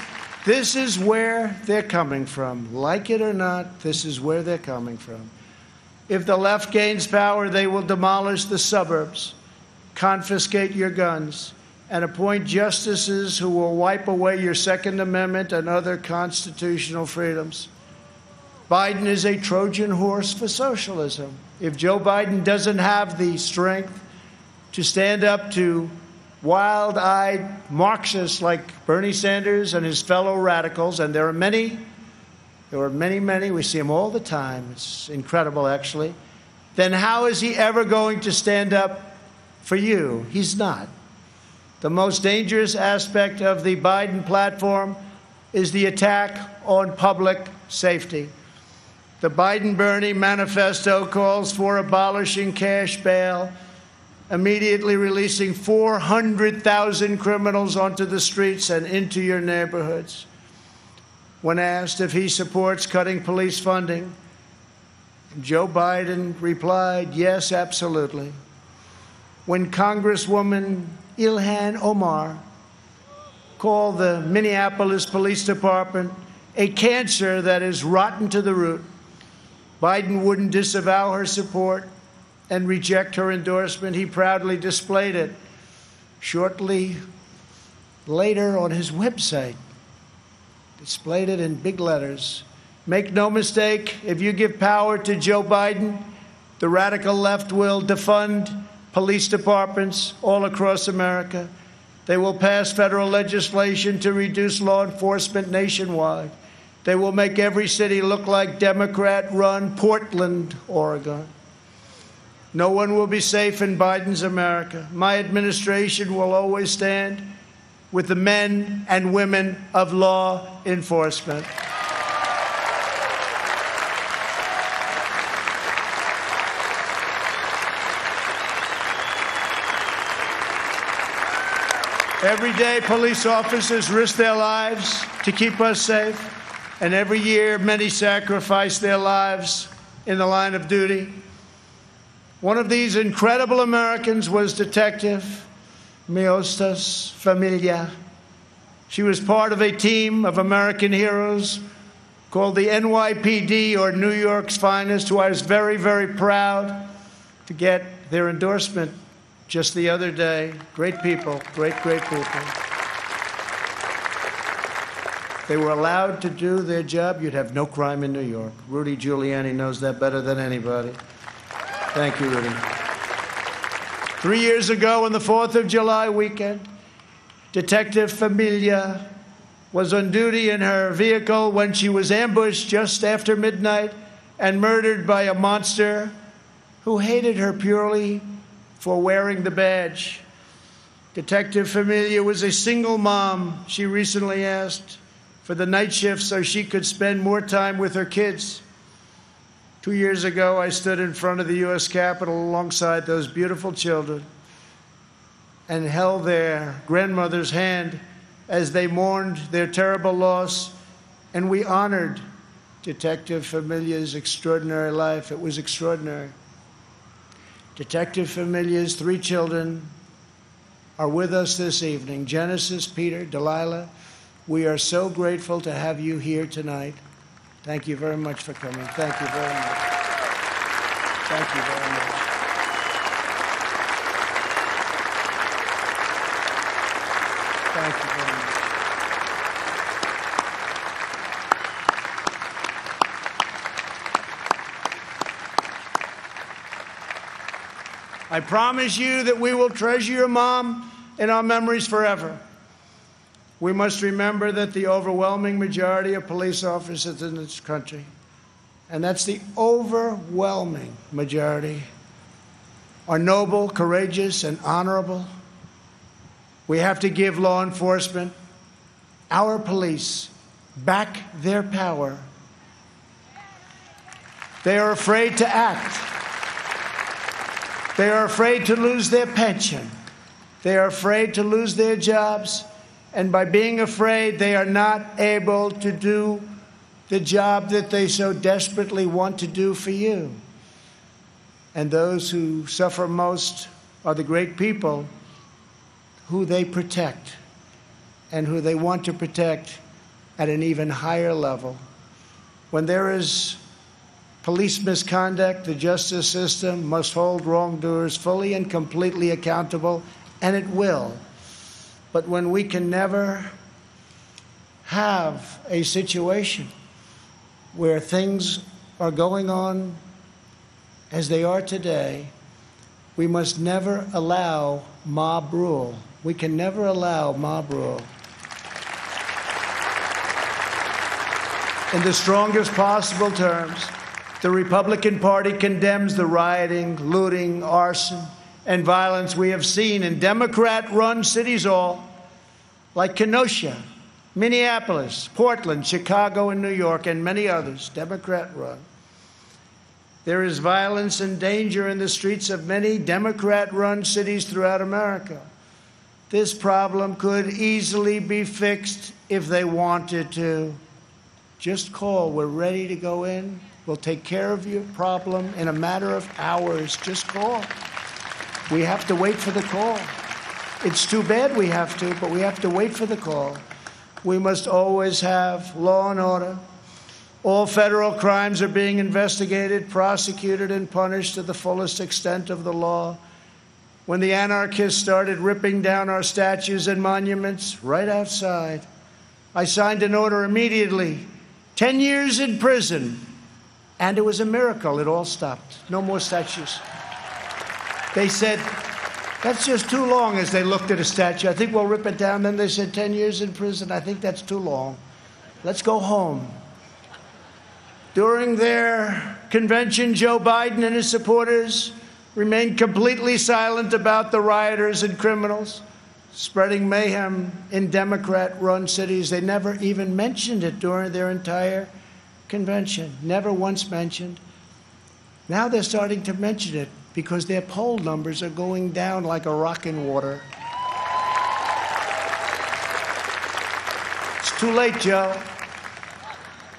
this is where they're coming from. Like it or not, this is where they're coming from. If the left gains power, they will demolish the suburbs, confiscate your guns, and appoint justices who will wipe away your Second Amendment and other constitutional freedoms. Biden is a Trojan horse for socialism. If Joe Biden doesn't have the strength to stand up to wild-eyed Marxists like Bernie Sanders and his fellow radicals, and there are many, we see them all the time, it's incredible actually, then how is he ever going to stand up for you? He's not. The most dangerous aspect of the Biden platform is the attack on public safety. The Biden-Bernie manifesto calls for abolishing cash bail, immediately releasing 400,000 criminals onto the streets and into your neighborhoods. When asked if he supports cutting police funding, Joe Biden replied, yes, absolutely. When Congresswoman Ilhan Omar called the Minneapolis Police Department a cancer that is rotten to the root, Biden wouldn't disavow her support and reject her endorsement. He proudly displayed it shortly later on his website, displayed it in big letters. Make no mistake, if you give power to Joe Biden, the radical left will defund police departments all across America. They will pass federal legislation to reduce law enforcement nationwide. They will make every city look like Democrat-run Portland, Oregon. No one will be safe in Biden's America. My administration will always stand with the men and women of law enforcement. Every day, police officers risk their lives to keep us safe, and every year, many sacrifice their lives in the line of duty. One of these incredible Americans was Detective Miostas Familia. She was part of a team of American heroes called the NYPD, or New York's Finest, who I was very, very proud to get their endorsement just the other day. Great people, great people. They were allowed to do their job. You'd have no crime in New York. Rudy Giuliani knows that better than anybody. Thank you, Rudy. 3 years ago, on the 4th of July weekend, Detective Familia was on duty in her vehicle when she was ambushed just after midnight and murdered by a monster who hated her purely for wearing the badge. Detective Familia was a single mom. She recently asked for the night shift so she could spend more time with her kids. 2 years ago, I stood in front of the U.S. Capitol alongside those beautiful children and held their grandmother's hand as they mourned their terrible loss, and we honored Detective Familia's extraordinary life. It was extraordinary. Detective Familia's 3 children are with us this evening. Genesis, Peter, Delilah, we are so grateful to have you here tonight. Thank you very much for coming. Thank you very much. Thank you very much. Thank you very much. I promise you that we will treasure your mom in our memories forever. We must remember that the overwhelming majority of police officers in this country, and that's the overwhelming majority, are noble, courageous, and honorable. We have to give law enforcement, our police, back their power. They are afraid to act. They are afraid to lose their pension. They are afraid to lose their jobs. And by being afraid, they are not able to do the job that they so desperately want to do for you. And those who suffer most are the great people who they protect and who they want to protect at an even higher level. When there is police misconduct, the justice system must hold wrongdoers fully and completely accountable, and it will. But when we can never have a situation where things are going on as they are today, we must never allow mob rule. We can never allow mob rule. In the strongest possible terms, the Republican Party condemns the rioting, looting, arson, and violence we have seen in Democrat-run cities all, like Kenosha, Minneapolis, Portland, Chicago, and New York, and many others, Democrat-run. There is violence and danger in the streets of many Democrat-run cities throughout America. This problem could easily be fixed if they wanted to. Just call. We're ready to go in. We'll take care of your problem in a matter of hours. Just call. We have to wait for the call. It's too bad we have to, but we have to wait for the call. We must always have law and order. All federal crimes are being investigated, prosecuted, and punished to the fullest extent of the law. When the anarchists started ripping down our statues and monuments right outside, I signed an order immediately, 10 years in prison, and it was a miracle. It all stopped. No more statues. They said, that's just too long, as they looked at a statue. I think we'll rip it down. Then they said 10 years in prison. I think that's too long. Let's go home. During their convention, Joe Biden and his supporters remained completely silent about the rioters and criminals spreading mayhem in Democrat-run cities. They never even mentioned it during their entire convention, never once mentioned. Now they're starting to mention it because their poll numbers are going down like a rock in water. It's too late, Joe.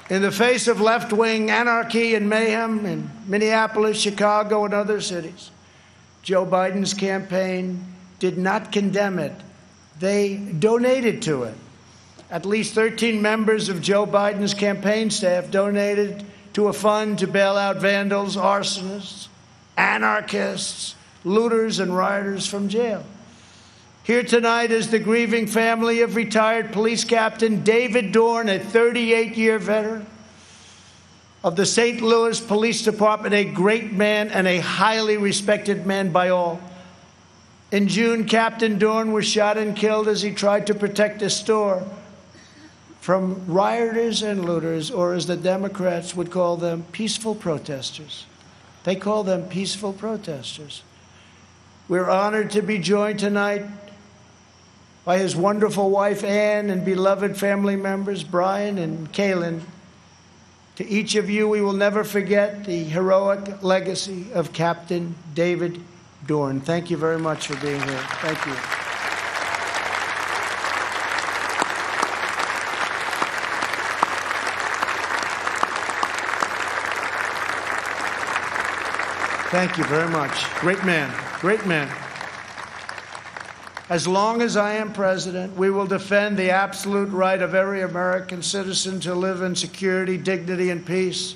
In the face of left-wing anarchy and mayhem in Minneapolis, Chicago, and other cities, Joe Biden's campaign did not condemn it. They donated to it. At least 13 members of Joe Biden's campaign staff donated to a fund to bail out vandals, arsonists, anarchists, looters, and rioters from jail. Here tonight is the grieving family of retired police captain David Dorn, a 38-year veteran of the St. Louis Police Department, a great man and a highly respected man by all. In June, Captain Dorn was shot and killed as he tried to protect a store from rioters and looters, or as the Democrats would call them, peaceful protesters. They call them peaceful protesters. We're honored to be joined tonight by his wonderful wife, Ann, and beloved family members, Brian and Kaylin. To each of you, we will never forget the heroic legacy of Captain David Dorn. Thank you very much for being here. Thank you. Thank you very much. Great man. Great man. As long as I am president, we will defend the absolute right of every American citizen to live in security, dignity, and peace.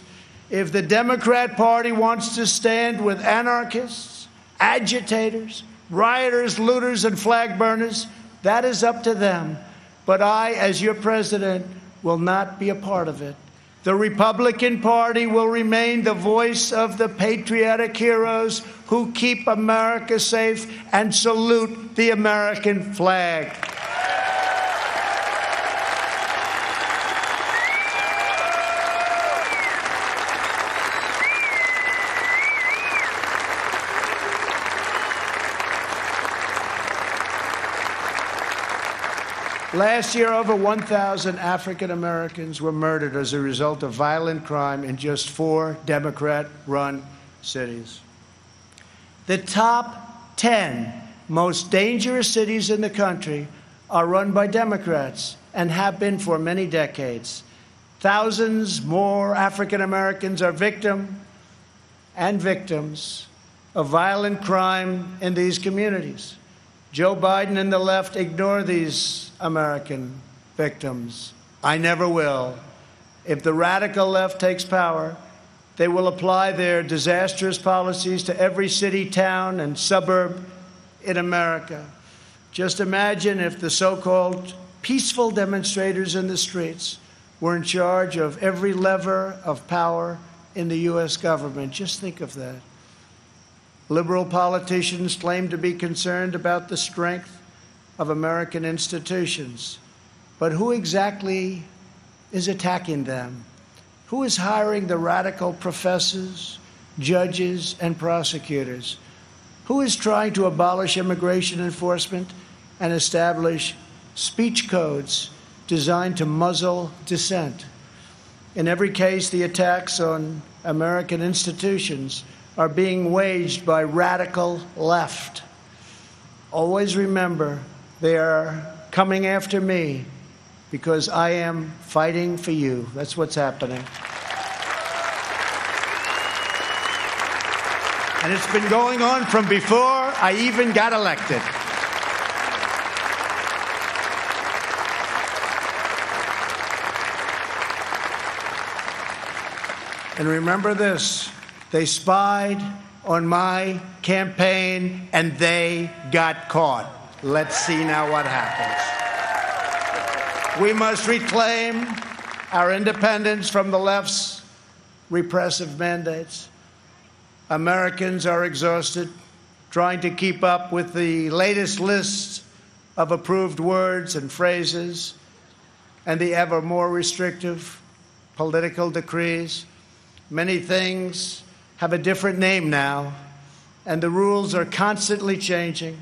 If the Democrat Party wants to stand with anarchists, agitators, rioters, looters, and flag burners, that is up to them. But I, as your president, will not be a part of it. The Republican Party will remain the voice of the patriotic heroes who keep America safe and salute the American flag. Last year, over 1,000 African Americans were murdered as a result of violent crime in just 4 Democrat-run cities. The top 10 most dangerous cities in the country are run by Democrats and have been for many decades. Thousands more African Americans are victims of violent crime in these communities. Joe Biden and the left ignore these American victims. I never will. If the radical left takes power, they will apply their disastrous policies to every city, town, and suburb in America. Just imagine if the so-called peaceful demonstrators in the streets were in charge of every lever of power in the U.S. government. Just think of that. Liberal politicians claim to be concerned about the strength of American institutions. But who exactly is attacking them? Who is hiring the radical professors, judges, and prosecutors? Who is trying to abolish immigration enforcement and establish speech codes designed to muzzle dissent? In every case, the attacks on American institutions are being waged by radical left. Always remember, they are coming after me because I am fighting for you. That's what's happening. And it's been going on from before I even got elected. And remember this, they spied on my campaign and they got caught. Let's see now what happens. We must reclaim our independence from the left's repressive mandates. Americans are exhausted trying to keep up with the latest lists of approved words and phrases and the ever more restrictive political decrees. Many things have a different name now, and the rules are constantly changing.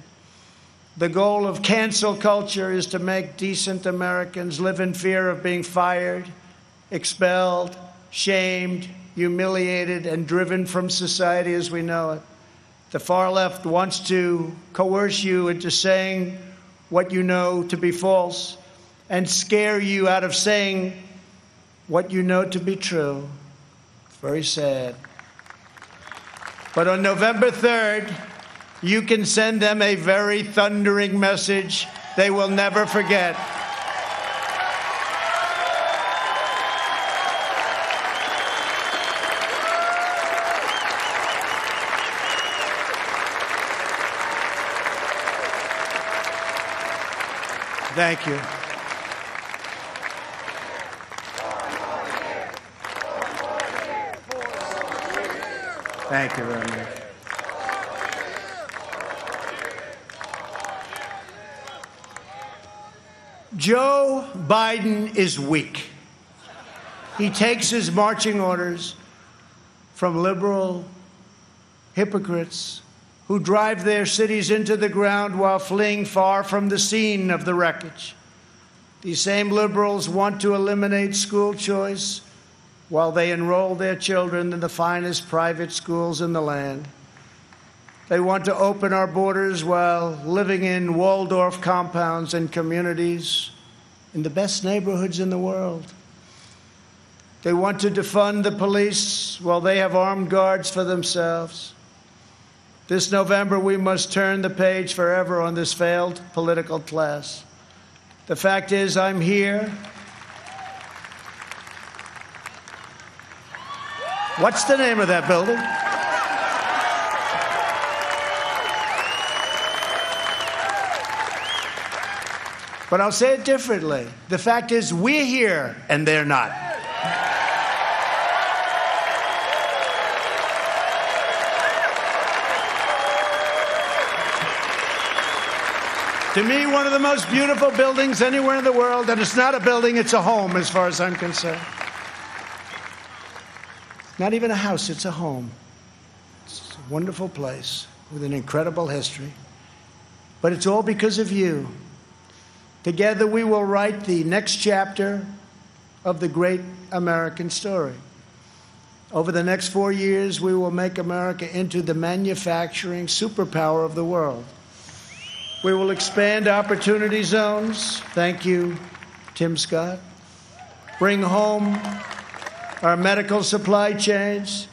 The goal of cancel culture is to make decent Americans live in fear of being fired, expelled, shamed, humiliated, and driven from society as we know it. The far left wants to coerce you into saying what you know to be false and scare you out of saying what you know to be true. Very sad. But on November 3rd, you can send them a very thundering message they will never forget. Thank you. Thank you very much. Joe Biden is weak. He takes his marching orders from liberal hypocrites who drive their cities into the ground while fleeing far from the scene of the wreckage. These same liberals want to eliminate school choice while they enroll their children in the finest private schools in the land. They want to open our borders while living in Waldorf compounds and communities in the best neighborhoods in the world. They want to defund the police while they have armed guards for themselves. This November, we must turn the page forever on this failed political class. The fact is, I'm here. What's the name of that building? But I'll say it differently. The fact is, we're here and they're not. To me, one of the most beautiful buildings anywhere in the world, and it's not a building, it's a home as far as I'm concerned. Not even a house, it's a home. It's a wonderful place with an incredible history. But it's all because of you. Together we will write the next chapter of the great American story. Over the next 4 years, we will make America into the manufacturing superpower of the world. We will expand opportunity zones. Thank you, Tim Scott. Bring home our medical supply chains,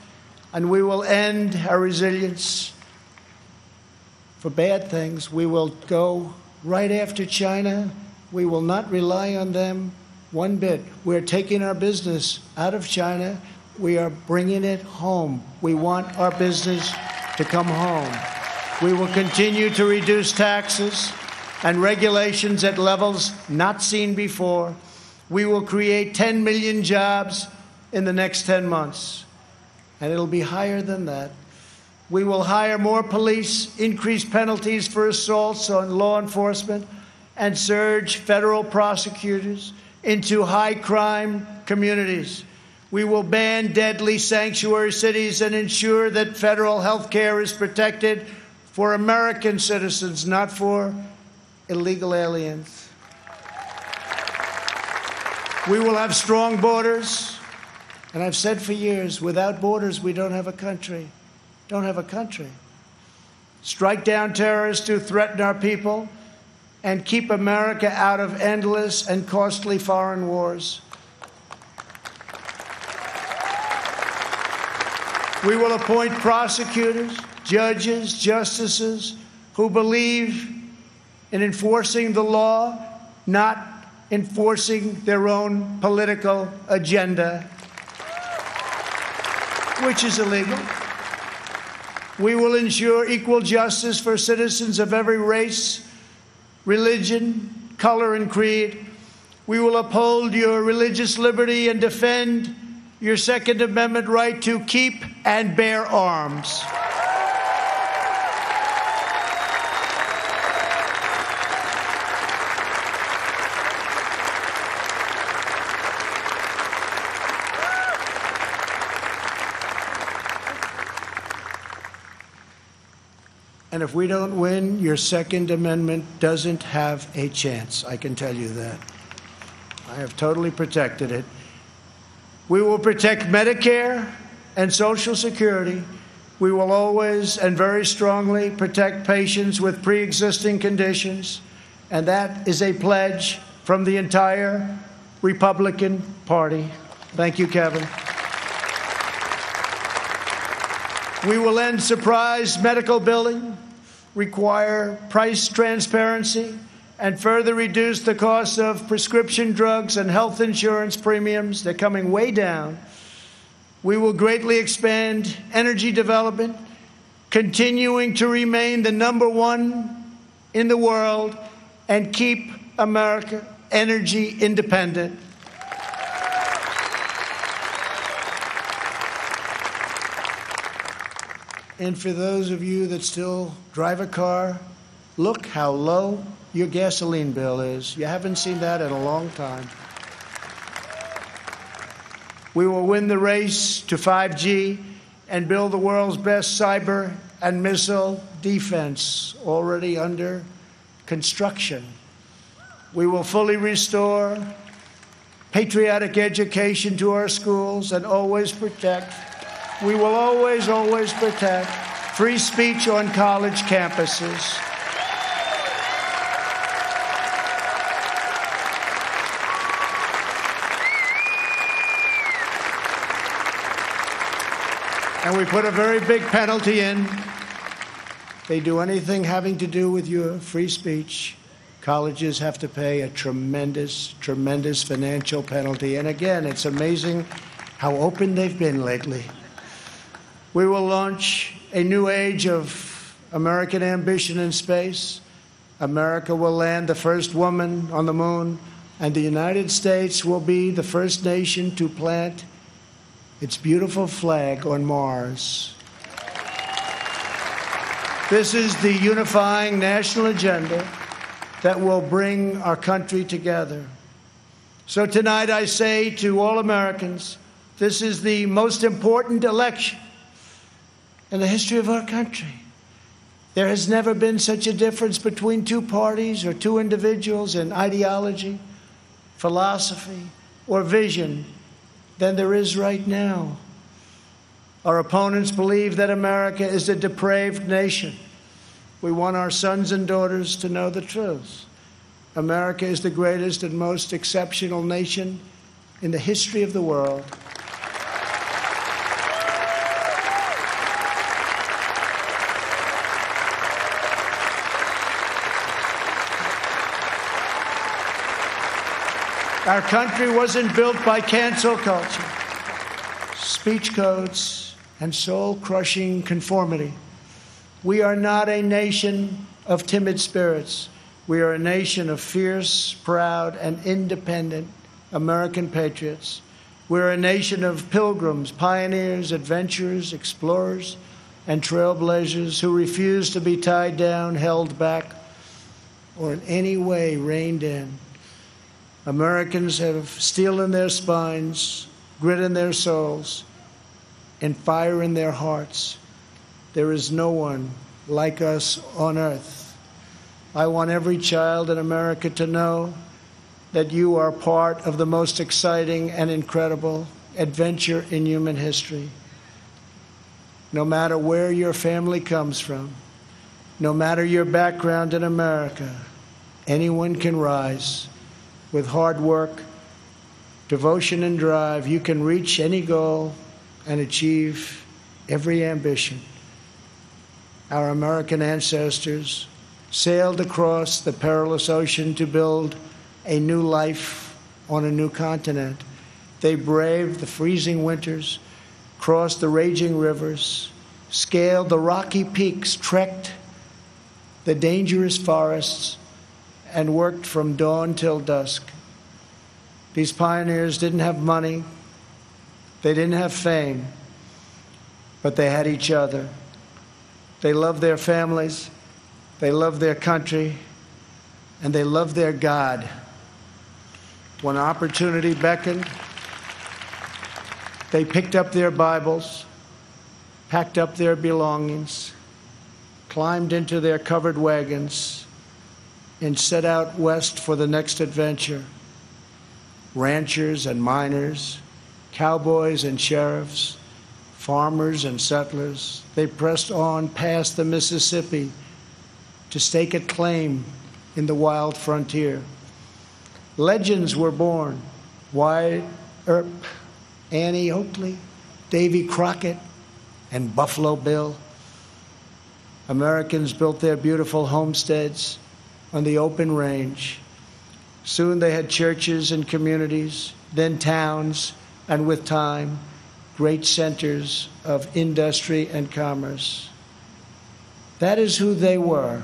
and we will end our resilience for bad things. We will go right after China. We will not rely on them one bit. We're taking our business out of China. We are bringing it home. We want our business to come home. We will continue to reduce taxes and regulations at levels not seen before. We will create 10 million jobs in the next 10 months, and it'll be higher than that. We will hire more police, increase penalties for assaults on law enforcement, and surge federal prosecutors into high-crime communities. We will ban deadly sanctuary cities and ensure that federal health care is protected for American citizens, not for illegal aliens. We will have strong borders. And I've said for years, without borders, we don't have a country. Don't have a country. Strike down terrorists who threaten our people and keep America out of endless and costly foreign wars. We will appoint prosecutors, judges, justices who believe in enforcing the law, not enforcing their own political agenda, which is illegal. We will ensure equal justice for citizens of every race, religion, color, and creed. We will uphold your religious liberty and defend your Second Amendment right to keep and bear arms. And if we don't win, your Second Amendment doesn't have a chance. I can tell you that. I have totally protected it. We will protect Medicare and Social Security. We will always and very strongly protect patients with pre-existing conditions. And that is a pledge from the entire Republican Party. Thank you, Kevin. We will end surprise medical billing, require price transparency, and further reduce the cost of prescription drugs and health insurance premiums. They're coming way down. We will greatly expand energy development, continuing to remain the #1 in the world and keep America energy independent. And for those of you that still drive a car, look how low your gasoline bill is. You haven't seen that in a long time. We will win the race to 5G and build the world's best cyber and missile defense, already under construction. We will fully restore patriotic education to our schools and always protect. We will always, always protect free speech on college campuses. And we put a very big penalty in. If they do anything having to do with your free speech, colleges have to pay a tremendous, tremendous financial penalty. And again, it's amazing how open they've been lately. We will launch a new age of American ambition in space. America will land the first woman on the moon, and the United States will be the first nation to plant its beautiful flag on Mars. This is the unifying national agenda that will bring our country together. So tonight I say to all Americans, this is the most important election in the history of our country. There has never been such a difference between two parties or two individuals in ideology, philosophy, or vision than there is right now. Our opponents believe that America is a depraved nation. We want our sons and daughters to know the truth. America is the greatest and most exceptional nation in the history of the world. Our country wasn't built by cancel culture, speech codes, and soul-crushing conformity. We are not a nation of timid spirits. We are a nation of fierce, proud, and independent American patriots. We're a nation of pilgrims, pioneers, adventurers, explorers, and trailblazers who refuse to be tied down, held back, or in any way reined in. Americans have steel in their spines, grit in their souls, and fire in their hearts. There is no one like us on earth. I want every child in America to know that you are part of the most exciting and incredible adventure in human history. No matter where your family comes from, no matter your background in America, anyone can rise. With hard work, devotion, and drive, you can reach any goal and achieve every ambition. Our American ancestors sailed across the perilous ocean to build a new life on a new continent. They braved the freezing winters, crossed the raging rivers, scaled the rocky peaks, trekked the dangerous forests, and worked from dawn till dusk. These pioneers didn't have money, they didn't have fame, but they had each other. They loved their families, they loved their country, and they loved their God. When opportunity beckoned, they picked up their Bibles, packed up their belongings, climbed into their covered wagons, and set out west for the next adventure. Ranchers and miners, cowboys and sheriffs, farmers and settlers, they pressed on past the Mississippi to stake a claim in the wild frontier. Legends were born: Wyatt Earp, Annie Oakley, Davy Crockett, and Buffalo Bill. Americans built their beautiful homesteads on the open range. Soon they had churches and communities, then towns, and with time, great centers of industry and commerce. That is who they were.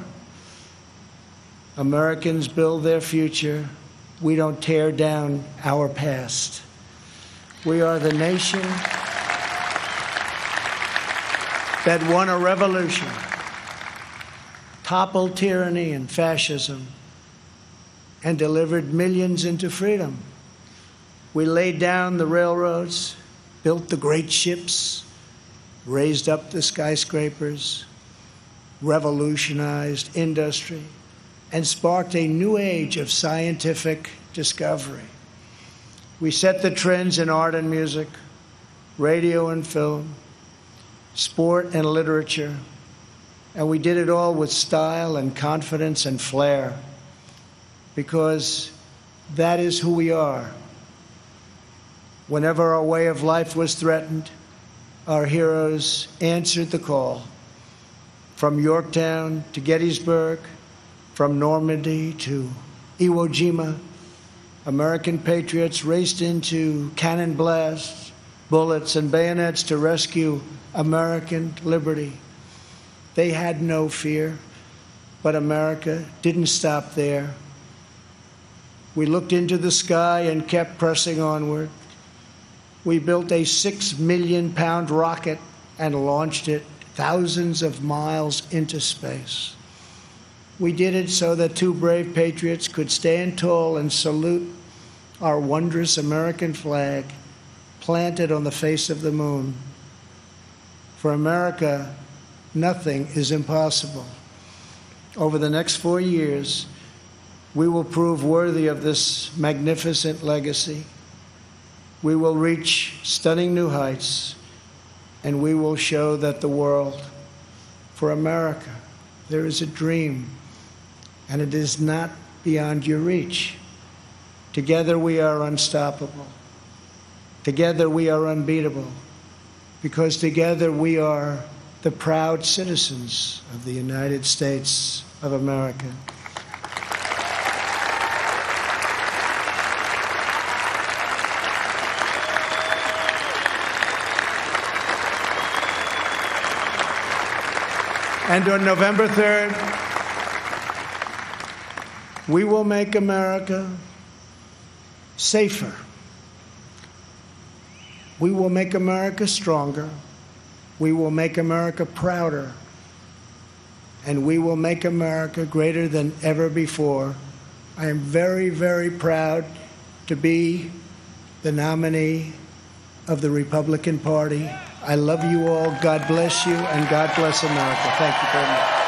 Americans build their future. We don't tear down our past. We are the nation that won a revolution, toppled tyranny and fascism, and delivered millions into freedom. We laid down the railroads, built the great ships, raised up the skyscrapers, revolutionized industry, and sparked a new age of scientific discovery. We set the trends in art and music, radio and film, sport and literature, and we did it all with style and confidence and flair, because that is who we are. Whenever our way of life was threatened, our heroes answered the call. From Yorktown to Gettysburg, from Normandy to Iwo Jima, American patriots raced into cannon blasts, bullets, and bayonets to rescue American liberty. They had no fear, but America didn't stop there. We looked into the sky and kept pressing onward. We built a 6 million pound rocket and launched it thousands of miles into space. We did it so that two brave patriots could stand tall and salute our wondrous American flag planted on the face of the moon. For America, nothing is impossible. Over the next 4 years, we will prove worthy of this magnificent legacy. We will reach stunning new heights, and we will show that the world, for America, there is a dream, and it is not beyond your reach. Together we are unstoppable. Together we are unbeatable, because together we are the proud citizens of the United States of America. And on November 3rd, we will make America safer. We will make America stronger. We will make America prouder. and we will make America greater than ever before. I am very, very proud to be the nominee of the Republican Party. I love you all. God bless you, and God bless America. Thank you very much.